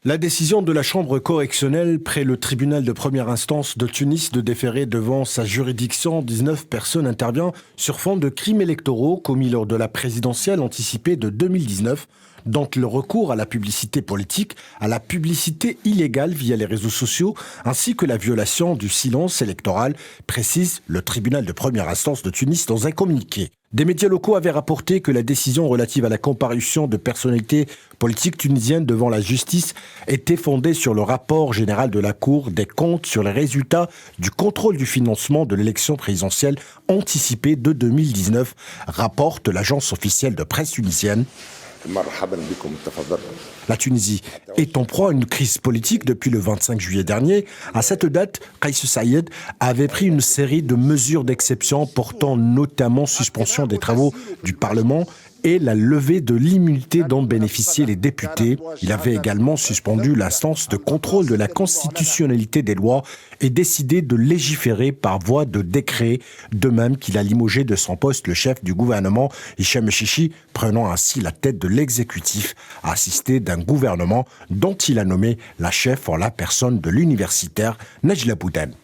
La décision de la chambre correctionnelle près le tribunal de première instance de Tunis de déférer devant sa juridiction 19 personnes intervient sur fond de crimes électoraux commis lors de la présidentielle anticipée de 2019, dont le recours à la publicité politique, à la publicité illégale via les réseaux sociaux, ainsi que la violation du silence électoral, précise le tribunal de première instance de Tunis dans un communiqué. Des médias locaux avaient rapporté que la décision relative à la comparution de personnalités politiques tunisiennes devant la justice était fondée sur le rapport général de la Cour des comptes sur les résultats du contrôle du financement de l'élection présidentielle anticipée de 2019, rapporte l'agence officielle de presse tunisienne. La Tunisie est en proie à une crise politique depuis le 25 juillet dernier. À cette date, Kais Saied avait pris une série de mesures d'exception portant notamment suspension des travaux du Parlement et la levée de l'immunité dont bénéficiaient les députés. Il avait également suspendu l'instance de contrôle de la constitutionnalité des lois et décidé de légiférer par voie de décret, de même qu'il a limogé de son poste le chef du gouvernement, Hicham Chichi, prenant ainsi la tête de l'exécutif, assisté d'un gouvernement dont il a nommé la chef en la personne de l'universitaire Najla Boudane.